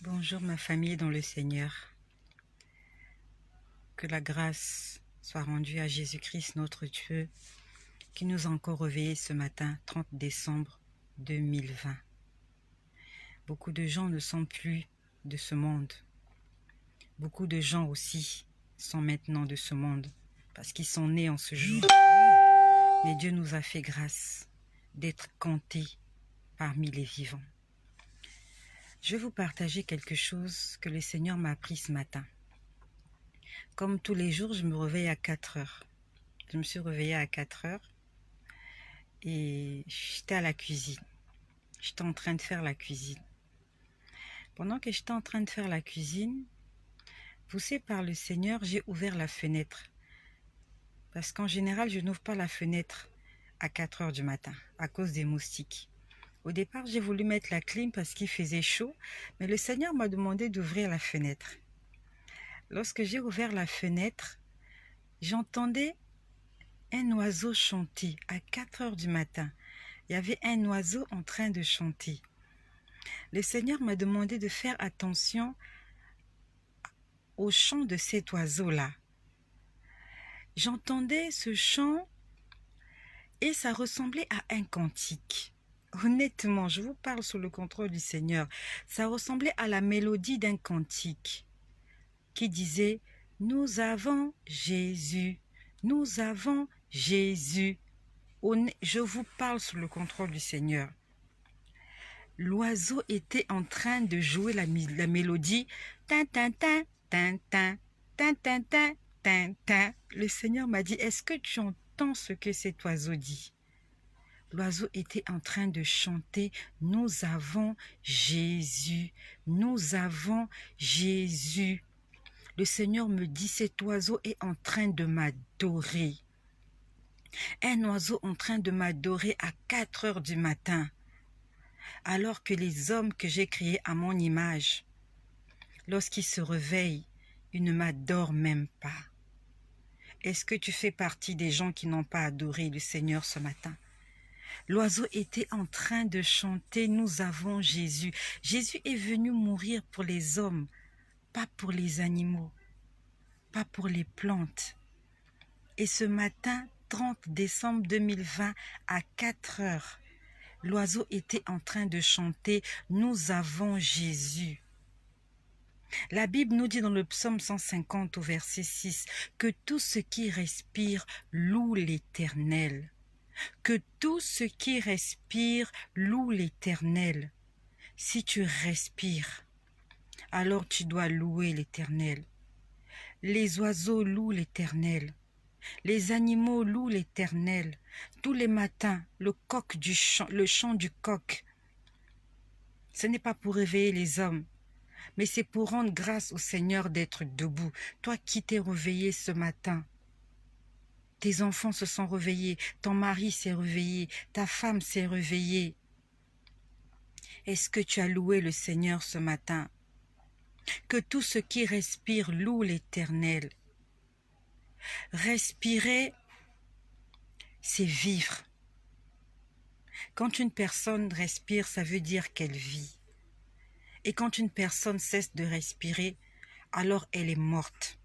Bonjour ma famille dans le Seigneur. Que la grâce soit rendue à Jésus-Christ notre Dieu qui nous a encore réveillés ce matin 30 décembre 2020. Beaucoup de gens ne sont plus de ce monde. Beaucoup de gens aussi sont maintenant de ce monde parce qu'ils sont nés en ce jour. Mais Dieu nous a fait grâce d'être comptés parmi les vivants. Je vais vous partager quelque chose que le Seigneur m'a appris ce matin. Comme tous les jours, je me réveille à 4 heures. Je me suis réveillée à 4 heures et j'étais à la cuisine. J'étais en train de faire la cuisine. Pendant que j'étais en train de faire la cuisine, poussée par le Seigneur, j'ai ouvert la fenêtre. Parce qu'en général, je n'ouvre pas la fenêtre à 4 heures du matin à cause des moustiques. Au départ, j'ai voulu mettre la clim parce qu'il faisait chaud, mais le Seigneur m'a demandé d'ouvrir la fenêtre. Lorsque j'ai ouvert la fenêtre, j'entendais un oiseau chanter à 4 heures du matin. Il y avait un oiseau en train de chanter. Le Seigneur m'a demandé de faire attention au chant de cet oiseau-là. J'entendais ce chant et ça ressemblait à un cantique. Honnêtement, je vous parle sous le contrôle du Seigneur. Ça ressemblait à la mélodie d'un cantique qui disait « Nous avons Jésus, nous avons Jésus ». Je vous parle sous le contrôle du Seigneur. L'oiseau était en train de jouer la mélodie. Tin, tin, tin, tin, tin, tin, tin, tin, tin, tin. Le Seigneur m'a dit, est-ce que tu entends ce que cet oiseau dit? L'oiseau était en train de chanter, nous avons Jésus, nous avons Jésus. Le Seigneur me dit, cet oiseau est en train de m'adorer. Un oiseau en train de m'adorer à 4 heures du matin. Alors que les hommes que j'ai créés à mon image, lorsqu'ils se réveillent, ils ne m'adorent même pas. Est-ce que tu fais partie des gens qui n'ont pas adoré le Seigneur ce matin? L'oiseau était en train de chanter « Nous avons Jésus ». Jésus est venu mourir pour les hommes, pas pour les animaux, pas pour les plantes. Et ce matin, 30 décembre 2020, à 4 heures, l'oiseau était en train de chanter « Nous avons Jésus ». La Bible nous dit dans le psaume 150 au verset 6 que tout ce qui respire loue l'Éternel. Que tout ce qui respire loue l'Éternel. Si tu respires, alors tu dois louer l'Éternel. Les oiseaux louent l'Éternel. Les animaux louent l'Éternel. Tous les matins, le chant du coq. Ce n'est pas pour réveiller les hommes, mais c'est pour rendre grâce au Seigneur d'être debout. Toi qui t'es réveillé ce matin, tes enfants se sont réveillés, ton mari s'est réveillé, ta femme s'est réveillée. Est-ce que tu as loué le Seigneur ce matin? Que tout ce qui respire loue l'Éternel. Respirer, c'est vivre. Quand une personne respire, ça veut dire qu'elle vit. Et quand une personne cesse de respirer, alors elle est morte.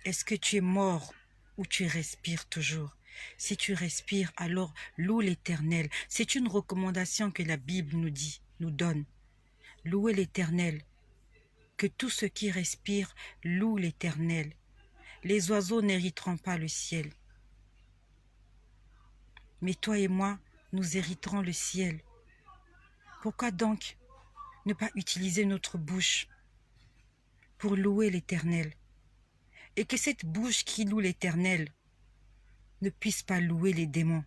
Est-ce que tu es mort ou tu respires toujours? Si tu respires, alors loue l'Éternel. C'est une recommandation que la Bible nous donne. Louez l'Éternel. Que tout ce qui respire loue l'Éternel. Les oiseaux n'hériteront pas le ciel. Mais toi et moi, nous hériterons le ciel. Pourquoi donc ne pas utiliser notre bouche pour louer l'Éternel? Et que cette bouche qui loue l'Éternel ne puisse pas louer les démons,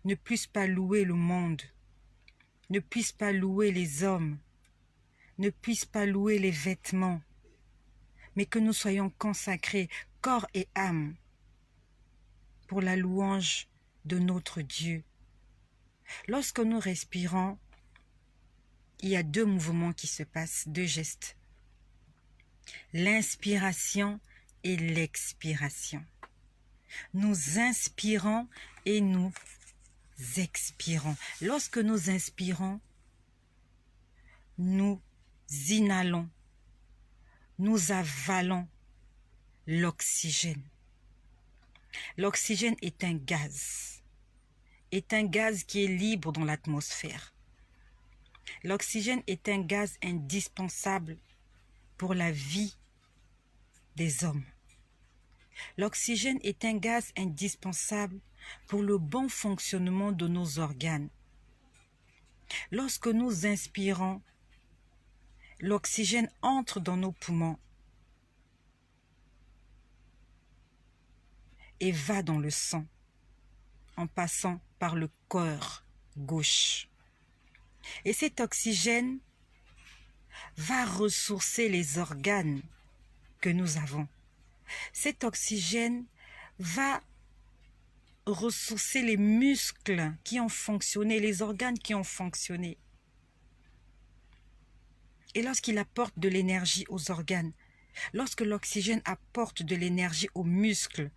ne puisse pas louer le monde, ne puisse pas louer les hommes, ne puisse pas louer les vêtements, mais que nous soyons consacrés, corps et âme, pour la louange de notre Dieu. Lorsque nous respirons, il y a 2 mouvements qui se passent, 2 gestes. L'inspiration et l'expiration. Nous inspirons et nous expirons. Lorsque nous inspirons, nous inhalons, nous avalons l'oxygène. L'oxygène est un gaz qui est libre dans l'atmosphère. L'oxygène est un gaz indispensable pour la vie des hommes. L'oxygène est un gaz indispensable pour le bon fonctionnement de nos organes. Lorsque nous inspirons, l'oxygène entre dans nos poumons et va dans le sang en passant par le cœur gauche. Et cet oxygène va ressourcer les organes que nous avons. Cet oxygène va ressourcer les muscles qui ont fonctionné, les organes qui ont fonctionné. Et lorsqu'il apporte de l'énergie aux organes, lorsque l'oxygène apporte de l'énergie aux muscles,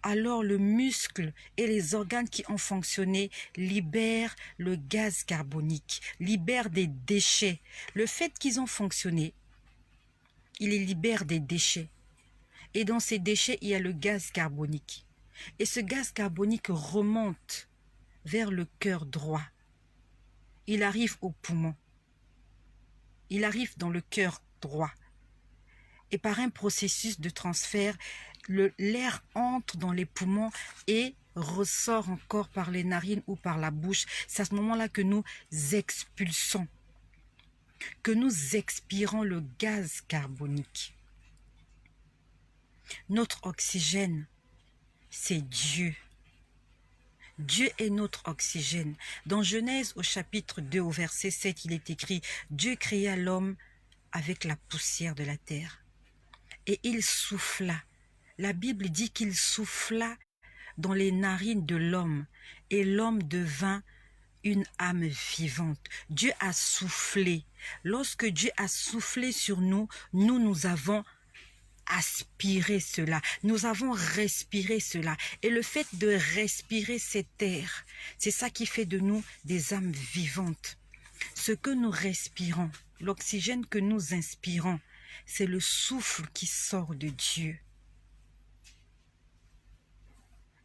alors le muscle et les organes qui ont fonctionné libèrent le gaz carbonique, libèrent des déchets. Le fait qu'ils ont fonctionné, ils libèrent des déchets. Et dans ces déchets, il y a le gaz carbonique. Et ce gaz carbonique remonte vers le cœur droit. Il arrive au poumon. Il arrive dans le cœur droit. Et par un processus de transfert, l'air entre dans les poumons et ressort encore par les narines ou par la bouche. C'est à ce moment-là que nous expulsons, que nous expirons le gaz carbonique. Notre oxygène, c'est Dieu. Dieu est notre oxygène. Dans Genèse au chapitre 2 au verset 7, il est écrit « Dieu créa l'homme avec la poussière de la terre. Et il souffla. » La Bible dit qu'il souffla dans les narines de l'homme et l'homme devint une âme vivante. Dieu a soufflé. Lorsque Dieu a soufflé sur nous, nous avons aspiré cela. Nous avons respiré cela. Et le fait de respirer cet air, c'est ça qui fait de nous des âmes vivantes. Ce que nous respirons, l'oxygène que nous inspirons, c'est le souffle qui sort de Dieu.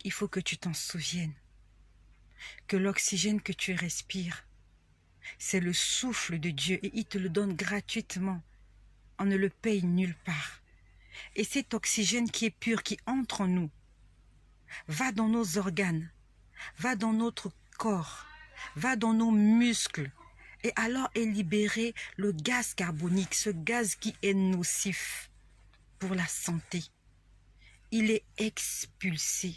Il faut que tu t'en souviennes, que l'oxygène que tu respires, c'est le souffle de Dieu et il te le donne gratuitement. On ne le paye nulle part. Et cet oxygène qui est pur, qui entre en nous, va dans nos organes, va dans notre corps, va dans nos muscles. Et alors est libéré le gaz carbonique, ce gaz qui est nocif pour la santé. Il est expulsé.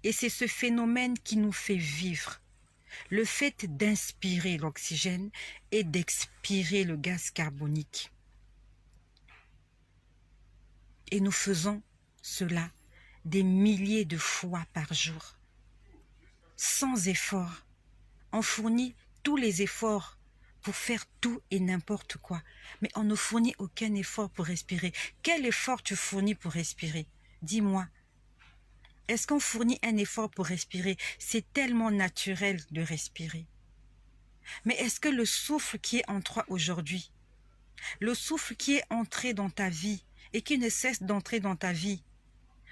Et c'est ce phénomène qui nous fait vivre. Le fait d'inspirer l'oxygène et d'expirer le gaz carbonique. Et nous faisons cela des milliers de fois par jour. Sans effort. On fournit tous les efforts pour faire tout et n'importe quoi. Mais on ne fournit aucun effort pour respirer. Quel effort tu fournis pour respirer? Dis-moi. Est-ce qu'on fournit un effort pour respirer? C'est tellement naturel de respirer. Mais est-ce que le souffle qui est en toi aujourd'hui, le souffle qui est entré dans ta vie et qui ne cesse d'entrer dans ta vie,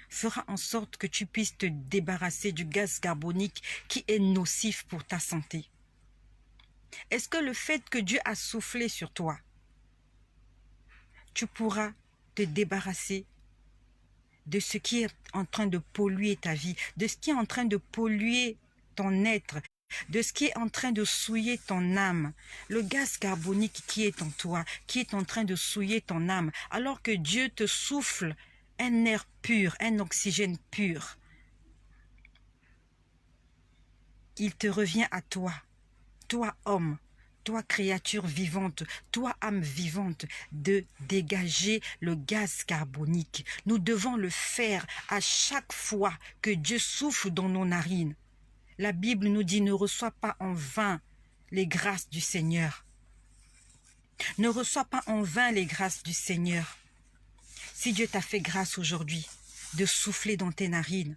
fera en sorte que tu puisses te débarrasser du gaz carbonique qui est nocif pour ta santé? Est-ce que le fait que Dieu a soufflé sur toi, tu pourras te débarrasser de ce qui est en train de polluer ta vie, de ce qui est en train de polluer ton être, de ce qui est en train de souiller ton âme, le gaz carbonique qui est en toi, qui est en train de souiller ton âme, alors que Dieu te souffle un air pur, un oxygène pur. Il te revient à toi, toi homme, toi créature vivante, toi âme vivante, de dégager le gaz carbonique. Nous devons le faire à chaque fois que Dieu souffle dans nos narines. La Bible nous dit, ne reçois pas en vain les grâces du Seigneur. Ne reçois pas en vain les grâces du Seigneur. Si Dieu t'a fait grâce aujourd'hui de souffler dans tes narines,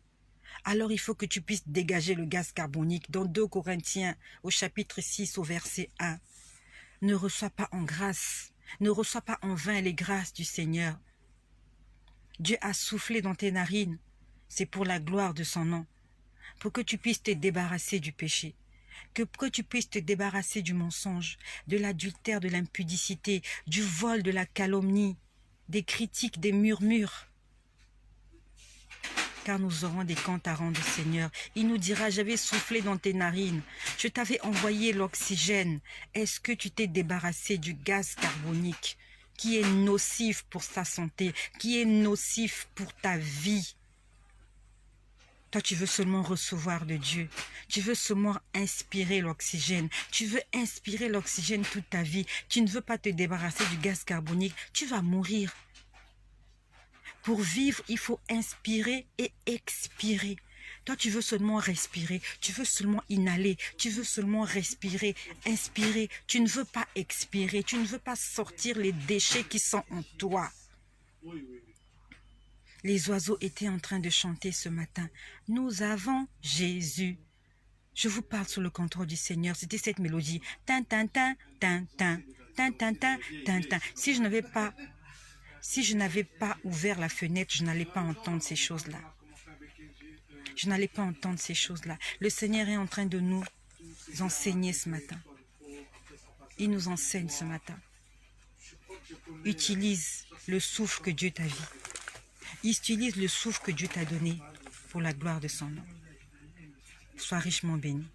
alors il faut que tu puisses dégager le gaz carbonique. Dans 2 Corinthiens, au chapitre 6, au verset 1. Ne reçois pas en grâce, ne reçois pas en vain les grâces du Seigneur. Dieu a soufflé dans tes narines, c'est pour la gloire de son nom, pour que tu puisses te débarrasser du péché, que tu puisses te débarrasser du mensonge, de l'adultère, de l'impudicité, du vol, de la calomnie, des critiques, des murmures. Car nous aurons des comptes à rendre au Seigneur. Il nous dira, j'avais soufflé dans tes narines, je t'avais envoyé l'oxygène. Est-ce que tu t'es débarrassé du gaz carbonique qui est nocif pour ta santé, qui est nocif pour ta vie? Toi, tu veux seulement recevoir de Dieu. Tu veux seulement inspirer l'oxygène. Tu veux inspirer l'oxygène toute ta vie. Tu ne veux pas te débarrasser du gaz carbonique. Tu vas mourir. Pour vivre, il faut inspirer et expirer. Toi, tu veux seulement respirer, tu veux seulement inhaler, tu veux seulement respirer, inspirer. Tu ne veux pas expirer, tu ne veux pas sortir les déchets qui sont en toi. Les oiseaux étaient en train de chanter ce matin. Nous avons Jésus. Je vous parle sous le contrôle du Seigneur. C'était cette mélodie. Tin, tin, tin, tin, tin, tin, tin, tin, tin, tin. Si je n'avais pas ouvert la fenêtre, je n'allais pas entendre ces choses-là. Je n'allais pas entendre ces choses-là. Le Seigneur est en train de nous enseigner ce matin. Il nous enseigne ce matin. Utilise le souffle que Dieu t'a vu. Utilise le souffle que Dieu t'a donné pour la gloire de son nom. Sois richement béni.